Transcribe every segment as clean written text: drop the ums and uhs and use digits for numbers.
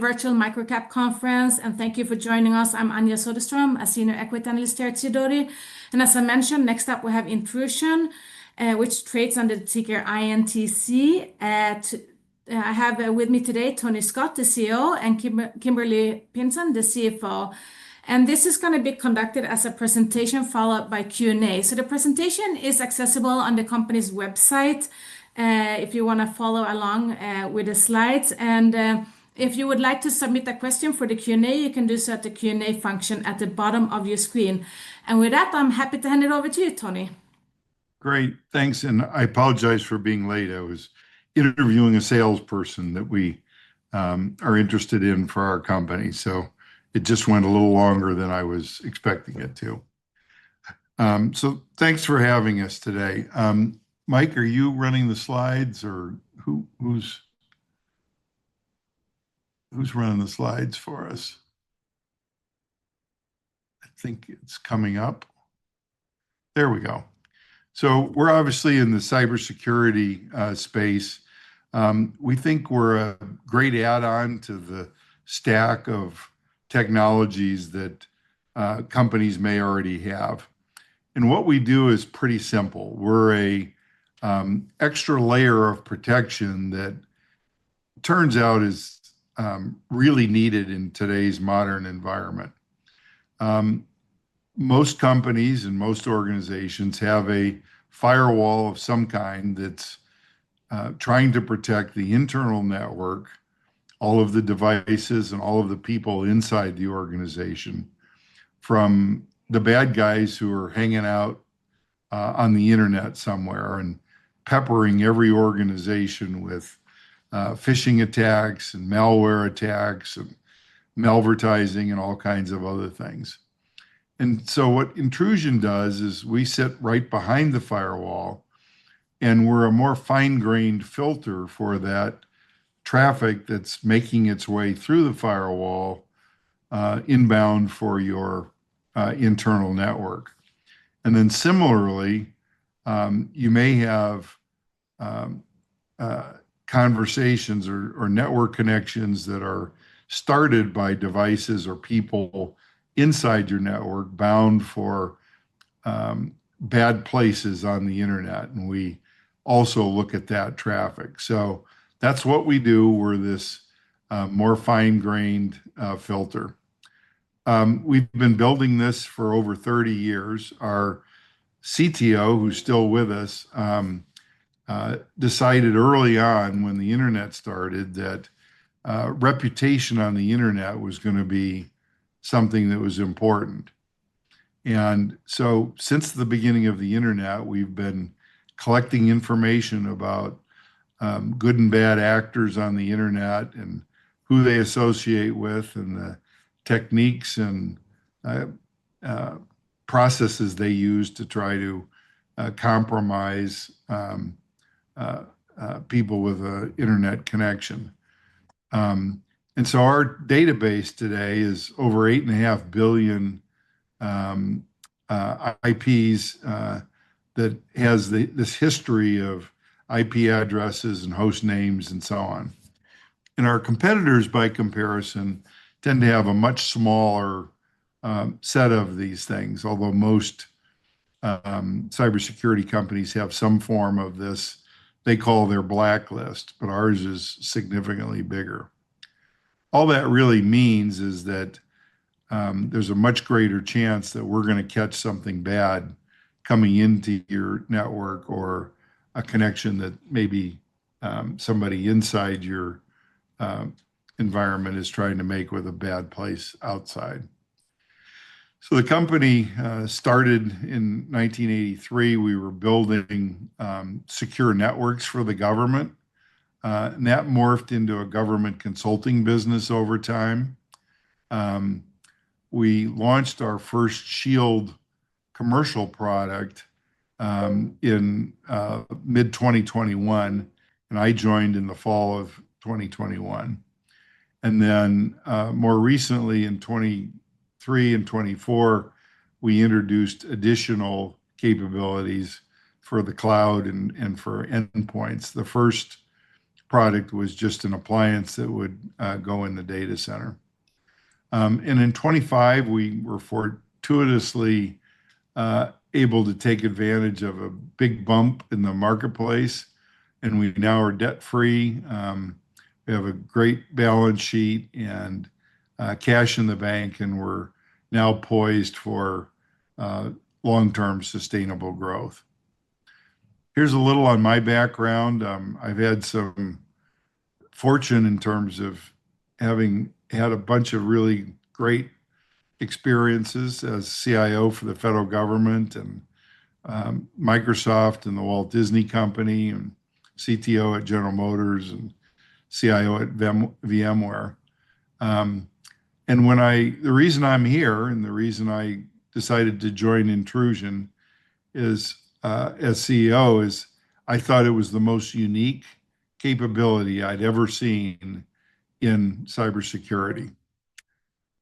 virtual microcap conference, and thank you for joining us. I'm Anja Soderstrom, a senior equity analyst here at Sidoti. And as I mentioned, next up we have Intrusion, which trades under the ticker INTC. I have with me today Tony Scott, the CEO, and Kimberly Pinson, the CFO. And this is going to be conducted as a presentation followed by Q&A. So the presentation is accessible on the company's website if you want to follow along with the slides. And if you would like to submit a question for the Q&A, you can do so at the Q&A function at the bottom of your screen. And with that, I'm happy to hand it over to you, Tony. Great, thanks. And I apologize for being late. I was interviewing a salesperson that we are interested in for our company. So it just went a little longer than I was expecting it to. So thanks for having us today. Mike, are you running the slides, or who's running the slides for us? I think it's coming up. There we go. So we're obviously in the cybersecurity space. We think we're a great add-on to the stack of technologies that companies may already have. And what we do is pretty simple. We're a extra layer of protection that turns out is really needed in today's modern environment. Most companies and most organizations have a firewall of some kind that's trying to protect the internal network, all of the devices and all of the people inside the organization from the bad guys who are hanging out on the internet somewhere and peppering every organization with phishing attacks and malware attacks and malvertising and all kinds of other things. And so what Intrusion does is we sit right behind the firewall, and we're a more fine-grained filter for that traffic that's making its way through the firewall inbound for your internal network. And then similarly, you may have conversations or network connections that are started by devices or people inside your network bound for bad places on the internet. And we also look at that traffic. So that's what we do. We're this more fine-grained filter. We've been building this for over 30 years. Our CTO, who's still with us, decided early on when the internet started that reputation on the internet was going to be something that was important. And so since the beginning of the internet, we've been collecting information about good and bad actors on the internet and who they associate with and the techniques and processes they use to try to compromise people with an internet connection. And so our database today is over 8.5 billion IPs that has this history of IP addresses and host names and so on. And our competitors, by comparison, tend to have a much smaller set of these things, although most cybersecurity companies have some form of this they call their blacklist, but ours is significantly bigger. All that really means is that there's a much greater chance that we're going to catch something bad coming into your network or a connection that maybe somebody inside your environment is trying to make with a bad place outside. So the company started in 1983. We were building secure networks for the government. And that morphed into a government consulting business over time. We launched our first Shield commercial product in mid-2021, and I joined in the fall of 2021. And then more recently in 23 and 24, we introduced additional capabilities for the cloud and for endpoints. The first product was just an appliance that would go in the data center. And in 25, we were fortuitously able to take advantage of a big bump in the marketplace, and we now are debt-free. We have a great balance sheet and cash in the bank, and we're now poised for long-term sustainable growth. Here's a little on my background. I've had some fortune in terms of having had a bunch of really great experiences as CIO for the federal government and Microsoft and the Walt Disney Company, and CTO at General Motors and CIO at VMware. And the reason I'm here and the reason I decided to join Intrusion is as CEO is I thought it was the most unique capability I'd ever seen in cybersecurity.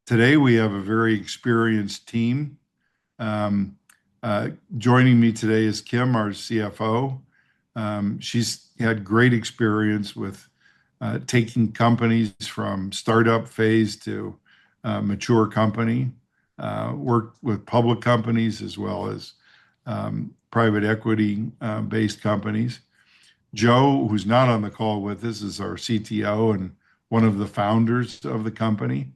Today, we have a very experienced team. Joining me today is Kim, our CFO. She's had great experience with taking companies from startup phase to mature company, worked with public companies as well as private equity based companies. Joe, who's not on the call with us, is our CTO and one of the founders of the company.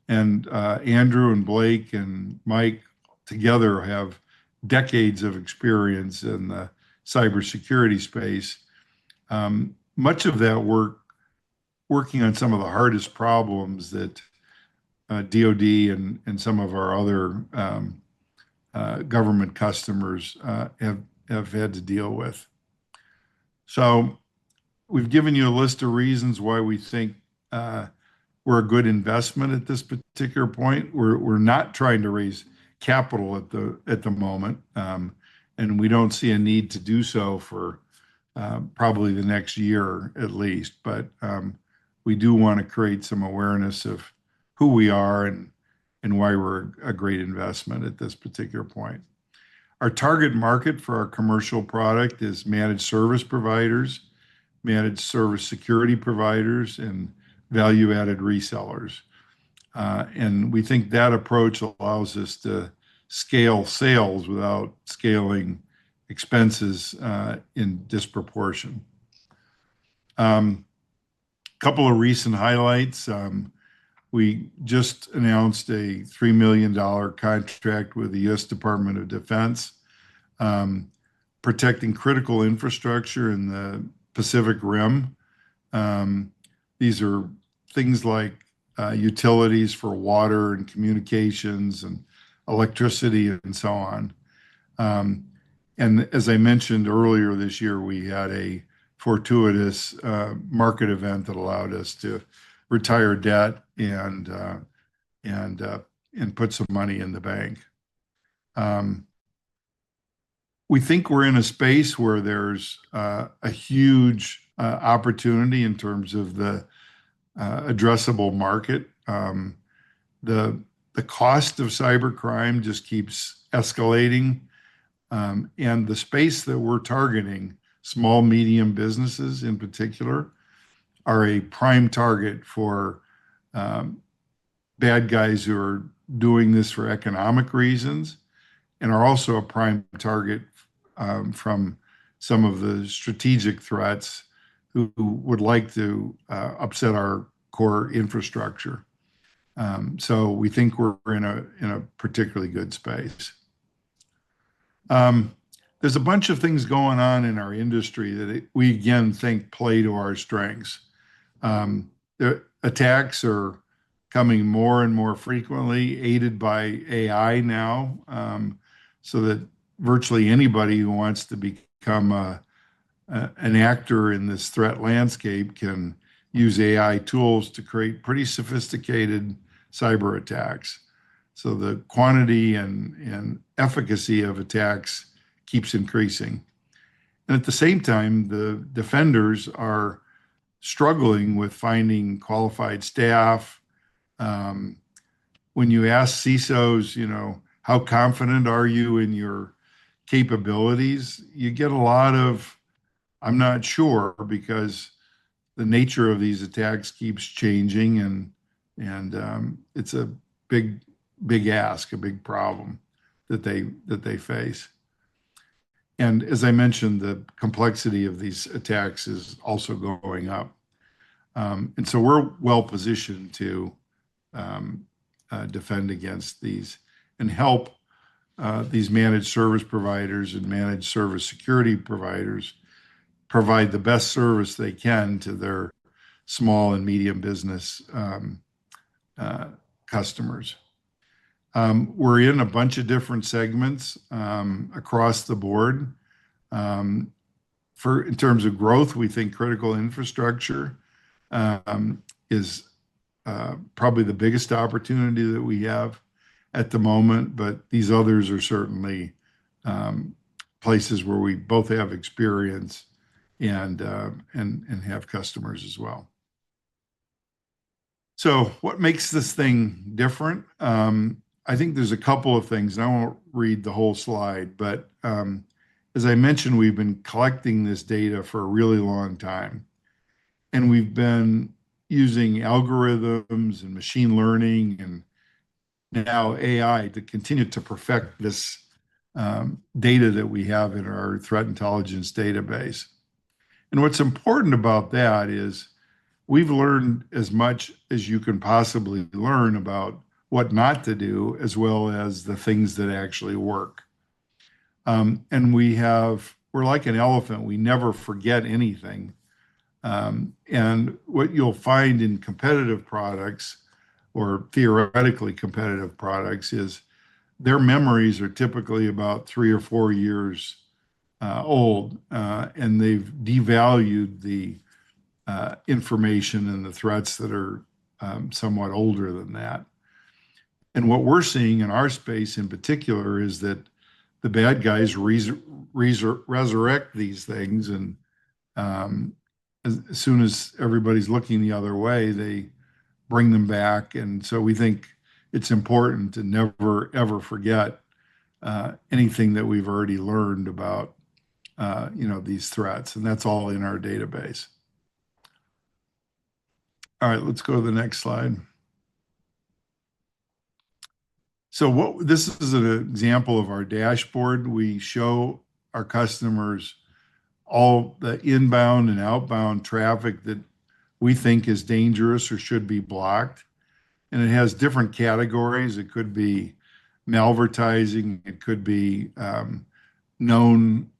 And Andrew and Blake and Mike together have decades of experience in the cybersecurity space. Much of that work working on some of the hardest problems that DoD and some of our other government customers have had to deal with. So we've given you a list of reasons why we think we're a good investment at this particular point. We're not trying to raise capital at the moment, and we don't see a need to do so for probably the next year at least. But we do want to create some awareness of who we are and why we're a great investment at this particular point. Our target market for our commercial product is managed service providers, managed service security providers, and value-added resellers. And we think that approach allows us to scale sales without scaling expenses in disproportion. Couple of recent highlights. We just announced a $3 million contract with the U.S. Department of Defense, protecting critical infrastructure in the Pacific Rim. These are things like utilities for water and communications and electricity and so on. And as I mentioned earlier this year, we had a fortuitous market event that allowed us to retire debt and put some money in the bank. We think we're in a space where there's a huge opportunity in terms of the addressable market. The cost of cybercrime just keeps escalating, and the space that we're targeting, small, medium businesses in particular, are a prime target for bad guys who are doing this for economic reasons and are also a prime target from some of the strategic threats who would like to upset our core infrastructure. So we think we're in a particularly good space. There's a bunch of things going on in our industry that we again think play to our strengths. The attacks are coming more and more frequently, aided by AI now, so that virtually anybody who wants to become an actor in this threat landscape can use AI tools to create pretty sophisticated cyber attacks. So the quantity and efficacy of attacks keeps increasing. And at the same time, the defenders are struggling with finding qualified staff. When you ask CISOs, how confident are you in your capabilities, you get a lot of, I'm not sure, because the nature of these attacks keeps changing, and it's a big ask, a big problem that they face. And as I mentioned, the complexity of these attacks is also going up. And so we're well positioned to defend against these and help these managed service providers and managed service security providers provide the best service they can to their small and medium business customers. We're in a bunch of different segments across the board. In terms of growth, we think critical infrastructure is probably the biggest opportunity that we have at the moment, but these others are certainly places where we both have experience and have customers as well. So what makes this thing different? I think there's a couple of things, and I won't read the whole slide, but as I mentioned, we've been collecting this data for a really long time, and we've been using algorithms and machine learning and now AI to continue to perfect this data that we have in our threat intelligence database. And what's important about that is we've learned as much as you can possibly learn about what not to do, as well as the things that actually work. And we're like an elephant. We never forget anything. And what you'll find in competitive products or theoretically competitive products is their memories are typically about 3 or 4 years old, and they've devalued the information and the threats that are somewhat older than that. And what we're seeing in our space in particular is that the bad guys resurrect these things, and as soon as everybody's looking the other way, they bring them back. And so we think it's important to never, ever forget anything that we've already learned about these threats, and that's all in our database. All right, let's go to the next slide. So this is an example of our dashboard. We show our customers all the inbound and outbound traffic that we think is dangerous or should be blocked. And it has different categories. It could be malvertising. It could be known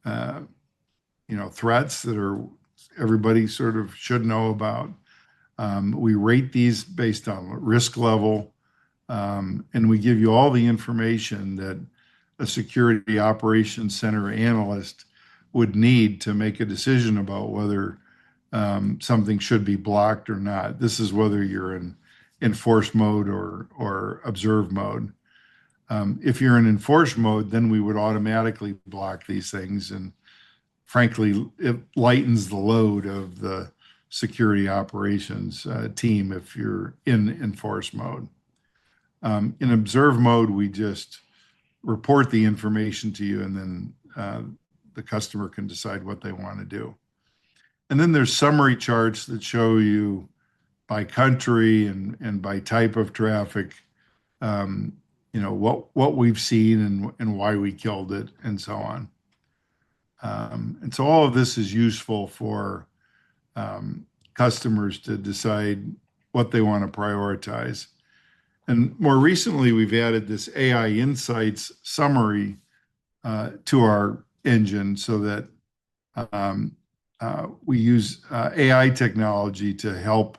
threats that everybody sort of should know about. We rate these based on risk level, and we give you all the information that a security operations center analyst would need to make a decision about whether something should be blocked or not. This is whether you're in enforce mode or observe mode. If you're in enforce mode, then we would automatically block these things, and frankly, it lightens the load of the security operations team if you're in enforce mode. In observe mode, we just report the information to you, and then the customer can decide what they want to do. And then there's summary charts that show you by country and by type of traffic, what we've seen and why we killed it, and so on. And so all of this is useful for customers to decide what they want to prioritize. And more recently, we've added this AI Insights summary to our engine so that we use AI technology to help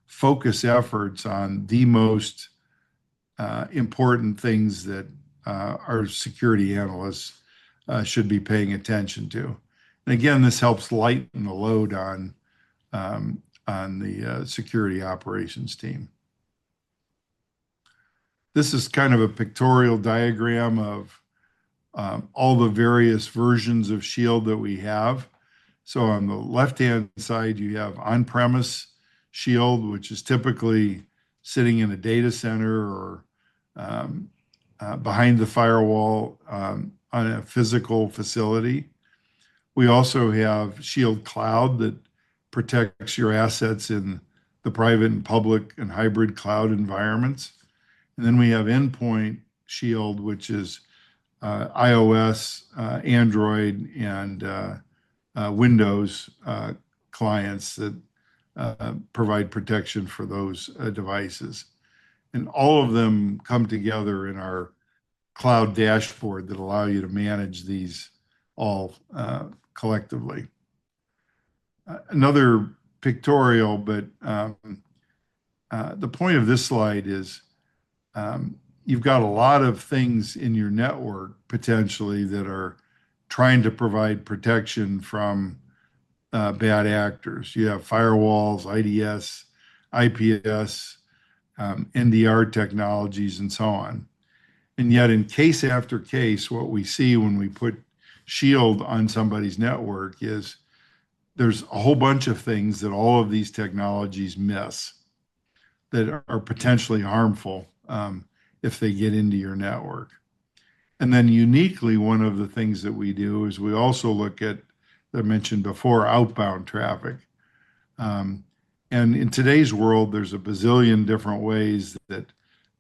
focus efforts on the most important things that our security analysts should be paying attention to. And again, this helps lighten the load on the security operations team. This is kind of a pictorial diagram of all the various versions of Shield that we have. So on the left-hand side, you have on-premise Shield, which is typically sitting in a data center or behind the firewall on a physical facility. We also have Shield Cloud that protects your assets in the private and public and hybrid cloud environments. And then we have Endpoint Shield, which is iOS, Android, and Windows clients that provide protection for those devices. And all of them come together in our cloud dashboard that allow you to manage these all collectively. Another pictorial, but the point of this slide is you've got a lot of things in your network potentially that are trying to provide protection from bad actors. You have firewalls, IDS, IPS, NDR technologies, and so on. And yet, in case after case, what we see when we put Shield on somebody's network is there's a whole bunch of things that all of these technologies miss that are potentially harmful if they get into your network. And then uniquely, one of the things that we do is we also look at, I mentioned before, outbound traffic. And in today's world, there's a bazillion different ways that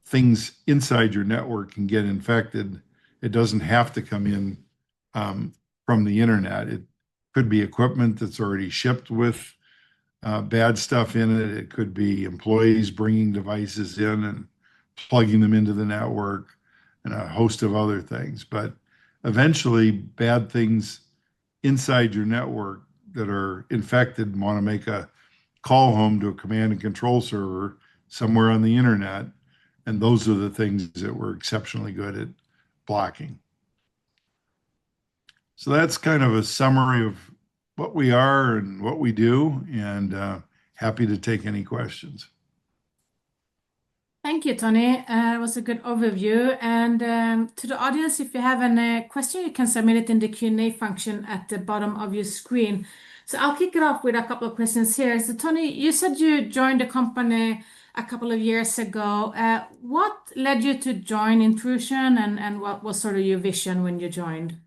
things inside your network can get infected. It doesn't have to come in from the internet. It could be equipment that's already shipped with bad stuff in it. It could be employees bringing devices in and plugging them into the network, and a host of other things. But eventually, bad things inside your network that are infected and want to make a call home to a command and control server somewhere on the internet. And those are the things that we're exceptionally good at blocking. So that's kind of a summary of what we are and what we do, and happy to take any questions. Thank you, Tony. It was a good overview. And to the audience, if you have a question, you can submit it in the Q&A function at the bottom of your screen. So I'll kick it off with a couple of questions here. So Tony, you said you joined the company a couple of years ago. What led you to join Intrusion, and what was sort of your vision when you joined?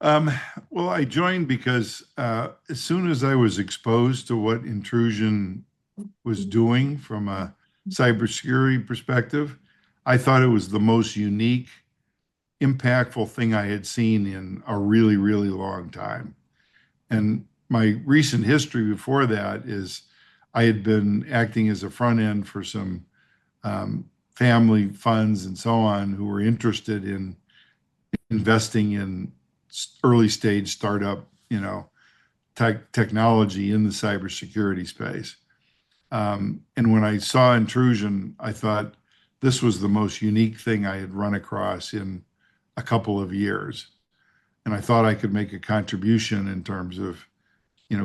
Well, I joined because as soon as I was exposed to what Intrusion was doing from a cybersecurity perspective, I thought it was the most unique, impactful thing I had seen in a really, really long time. And my recent history before that is I had been acting as a front end for some family funds and so on who were interested in investing in early stage startup, technology in the cybersecurity space. And when I saw Intrusion, I thought this was the most unique thing I had run across in a couple of years. And I thought I could make a contribution in terms of,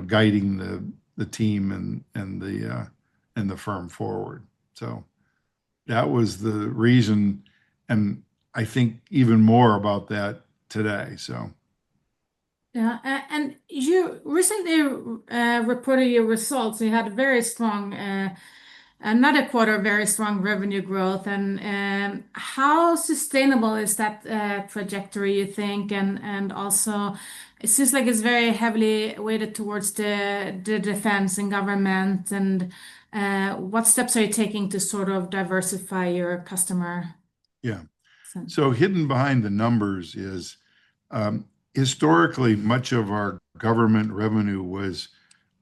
guiding the team and the firm forward. So that was the reason, and I think even more about that today. So. Yeah, and you recently reported your results. You had very strong, another quarter, very strong revenue growth. And how sustainable is that trajectory, you think? And also, it seems like it's very heavily weighted towards the defense and government. And what steps are you taking to sort of diversify your customer? Yeah. Set? So hidden behind the numbers is historically much of our government revenue was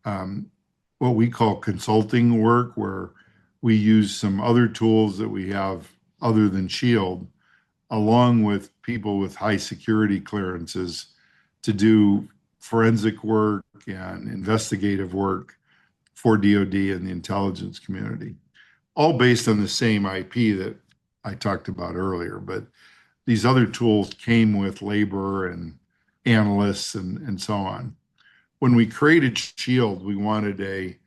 what we call consulting work, where we use some other tools that we have other than Shield, along with people with high security clearances to do forensic work and investigative work for DoD and the intelligence community, all based on the same IP that I talked about earlier. But these other tools came with labor and analysts and so on. When we created Shield, we wanted a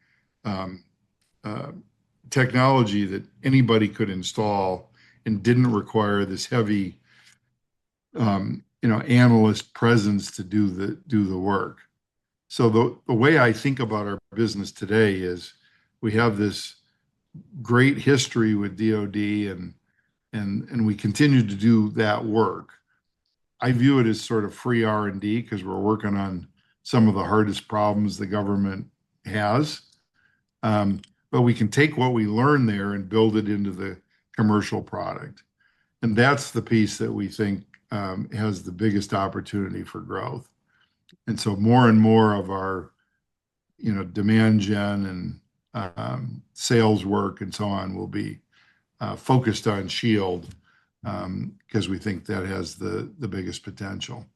technology that anybody could install and didn't require this heavy, analyst presence to do the work. So the way I think about our business today is we have this great history with DoD and we continue to do that work. I view it as sort of free R&D because we're working on some of the hardest problems the government has. Um, but we can take what we learn there and build it into the commercial product. And that's the piece that we think has the biggest opportunity for growth. And so more and more of our, demand gen and sales work and so on will be focused on Shield because we think that has the biggest potential.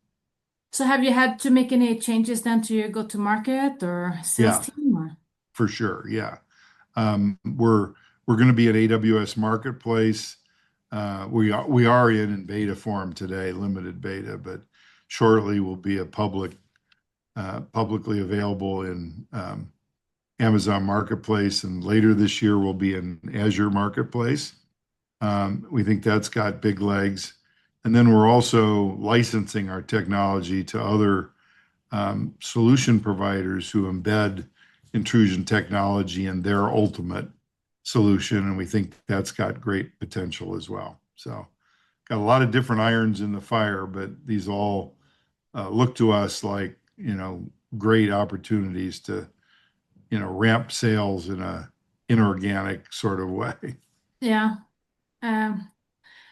So have you had to make any changes then to your go-to-market or sales Yeah, team or? for sure. Yeah. We're going to be at AWS Marketplace. We are in beta form today, limited beta, but shortly will be a publicly available in Amazon Marketplace, and later this year we'll be in Azure Marketplace. We think that's got big legs. And then we're also licensing our technology to other solution providers who embed intrusion technology in their ultimate solution. And we think that's got great potential as well. So, got a lot of different irons in the fire, but these all look to us like, great opportunities to, ramp sales in a inorganic sort of way. Yeah. Um,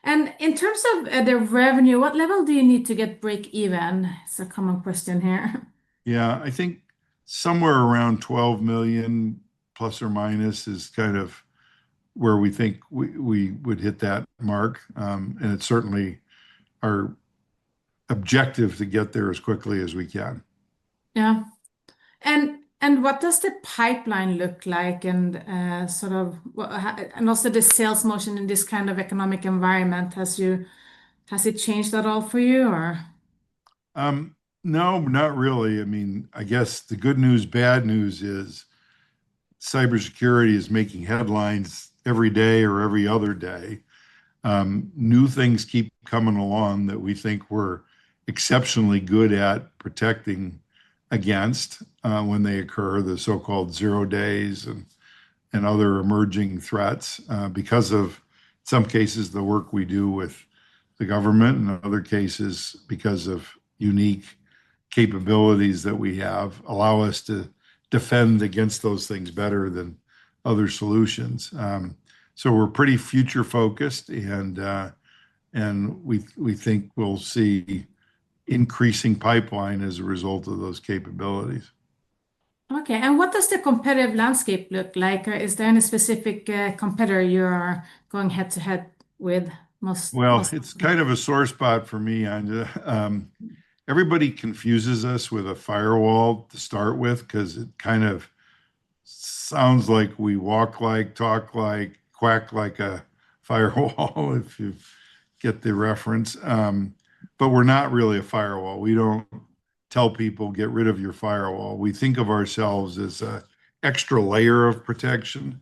and in terms of the revenue, what level do you need to get break even? It's a common question here. Yeah, I think somewhere around 12 million plus or minus is kind of where we think we would hit that mark. And it's certainly our objective to get there as quickly as we can. Yeah. And what does the pipeline look like and sort of and also the sales motion in this kind of economic environment has it changed at all for you or? No, not really. I mean, I guess the good news, bad news is cybersecurity is making headlines every day or every other day. New things keep coming along that we think we're exceptionally good at protecting against when they occur, the so-called 0 days and other emerging threats because of, in some cases, the work we do with the government, and in other cases, because of unique capabilities that we have, allow us to defend against those things better than other solutions. So we're pretty future focused, and we think we'll see increasing pipeline as a result of those capabilities. Okay, and what does the competitive landscape look like? Or is there any specific competitor you're going head to head with Well, most it's often? kind of a sore spot for me, Anja. Everybody confuses us with a firewall to start with because it kind of sounds like we walk like, talk like, quack like a firewall, if you get the reference. But we're not really a firewall. We don't tell people get rid of your firewall. We think of ourselves as a extra layer of protection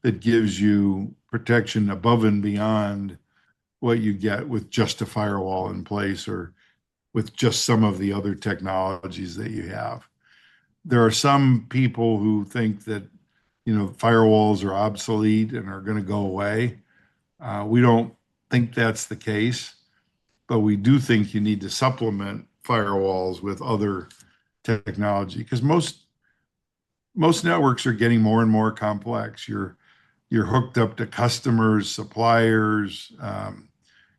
that gives you protection above and beyond what you get with just a firewall in place or with just some of the other technologies that you have. There are some people who think that, firewalls are obsolete and are going to go away. We don't think that's the case, but we do think you need to supplement firewalls with other technology because most networks are getting more and more complex. You're hooked up to customers, suppliers,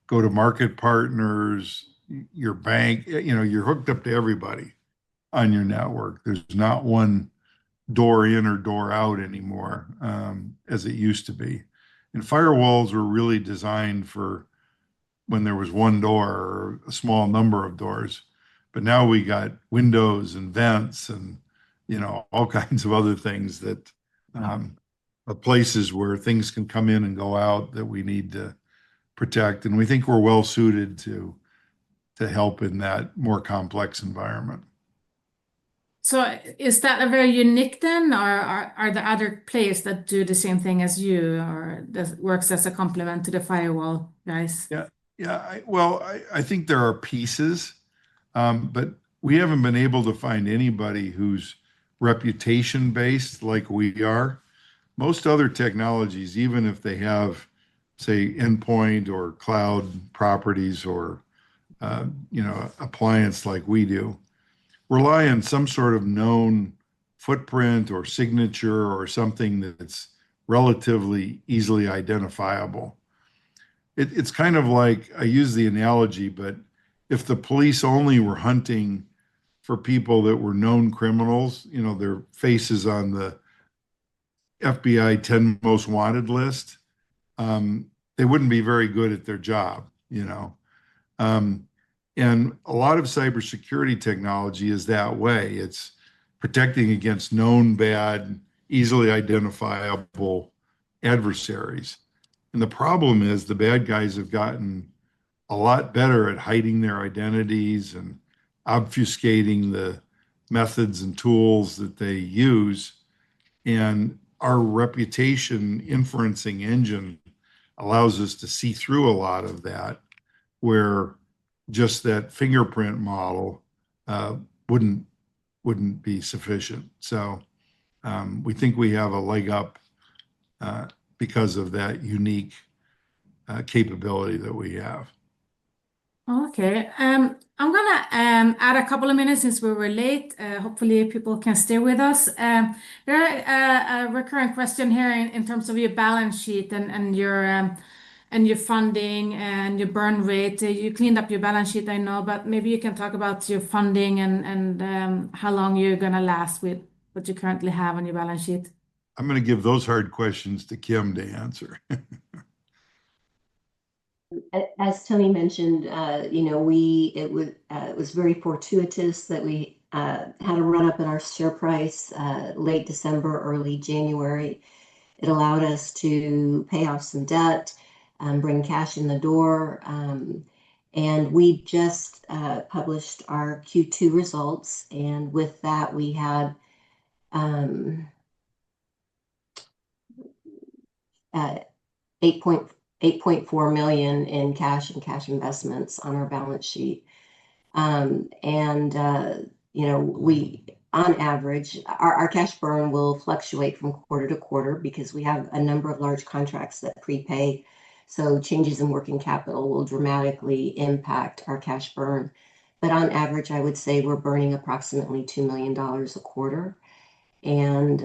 go-to-market partners, your bank. You're hooked up to everybody on your network. There's not one door in or door out anymore as it used to be. And firewalls were really designed for when there was one door or a small number of doors. But now we got windows and vents and all kinds of other things that are places where things can come in and go out that we need to protect. And we think we're well suited to help in that more complex environment. So is that a very unique then, or are there other players that do the same thing as you, or that works as a complement to the firewall guys? Yeah, yeah. I think there are pieces, but we haven't been able to find anybody who's reputation based like we are. Most other technologies, even if they have, say, endpoint or cloud properties or appliance like we do, rely on some sort of known footprint or signature or something that's relatively easily identifiable. It's kind of like, I use the analogy, but if the police only were hunting for people that were known criminals, their faces on the FBI 10 most wanted list, they wouldn't be very good at their job. Um, and a lot of cybersecurity technology is that way. It's protecting against known bad, easily identifiable adversaries. And the problem is the bad guys have gotten a lot better at hiding their identities and obfuscating the methods and tools that they use. And our reputation inferencing engine allows us to see through a lot of that, where just that fingerprint model uh, wouldn't wouldn't be sufficient. So we think we have a leg up uh, because of that unique capability that we have. Okay. I'm gonna add a couple of minutes since we were late. Hopefully, people can stay with us. There are a recurrent question here in terms of your balance sheet and your funding and your burn rate. You cleaned up your balance sheet, I know, but maybe you can talk about your funding and how long you're gonna last with what you currently have on your balance sheet. I'm going to give those hard questions to Kim to answer. As Tony mentioned, it was very fortuitous that we had a run up in our share price late December, early January. It allowed us to pay off some debt, bring cash in the door, and we just published our Q2 results. And with that, we had uh, 8.4 million in cash and cash investments on our balance sheet. And we, on average, our cash burn will fluctuate from quarter to quarter because we have a number of large contracts that prepay. So changes in working capital will dramatically impact our cash burn. But on average, I would say we're burning approximately $2 million a quarter. And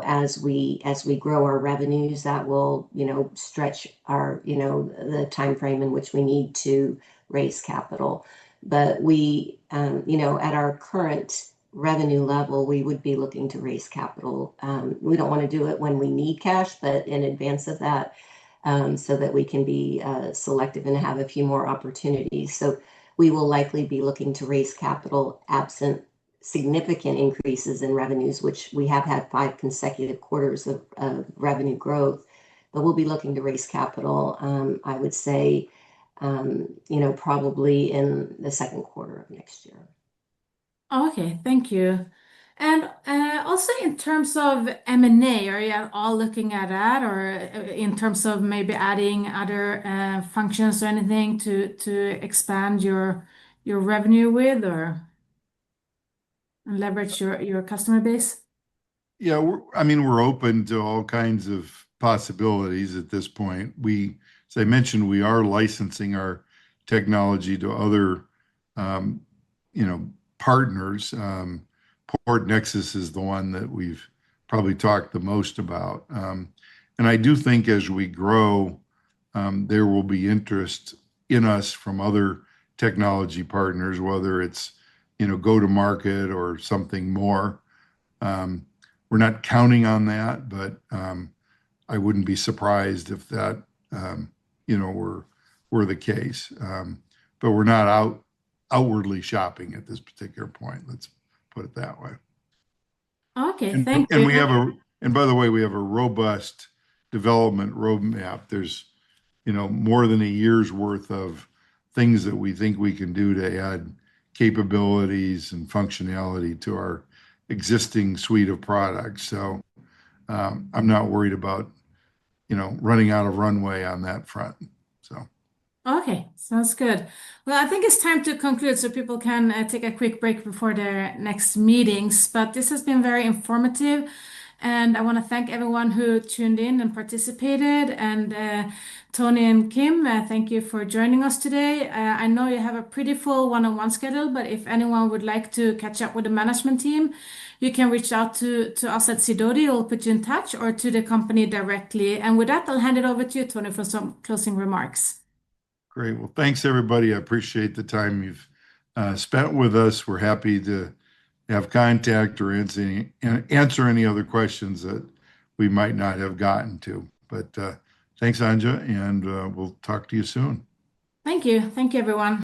as we grow our revenues, that will stretch our the time frame in which we need to raise capital. But we at our current revenue level, we would be looking to raise capital. We don't want to do it when we need cash, but in advance of that, so that we can be selective and have a few more opportunities. So we will likely be looking to raise capital absent significant increases in revenues, which we have had 5 consecutive quarters of revenue growth. But we'll be looking to raise capital, I would say, probably in the second quarter of next year. Okay, thank you. And also in terms of M&A, are you all looking at that, or in terms of maybe adding other functions or anything to expand your revenue with or leverage your customer base? Yeah, I mean, we're open to all kinds of possibilities at this point. As I mentioned, we are licensing our technology to other, um, partners. Port Nexus is the one that we've probably talked the most about. And I do think as we grow, there will be interest in us from other technology partners, whether it's, go to market or something more. Um, we're not counting on that, but I wouldn't be surprised if that, um, were the case. But we're not outwardly shopping at this particular point. Let's put it that way. Okay, And thank and you. we have and by the way, we have a robust development roadmap. There's, more than a year's worth of things that we think we can do to add capabilities and functionality to our existing suite of products. So I'm not worried about, running out of runway on that front. So. Okay, sounds good. Well, I think it's time to conclude so people can take a quick break before their next meetings. But this has been very informative. And I want to thank everyone who tuned in and participated. And Tony and Kim, thank you for joining us today. I know you have a pretty full one-on-one schedule, but if anyone would like to catch up with the management team, you can reach out to us at Sidoti. We'll put you in touch, or to the company directly. And with that, I'll hand it over to you, Tony, for some closing remarks. Great. Well, thanks, everybody. I appreciate the time you've spent with us. We're happy to have contact or answer any other questions that we might not have gotten to. But thanks, Anja, and we'll talk to you soon. Thank you. Thank you, everyone.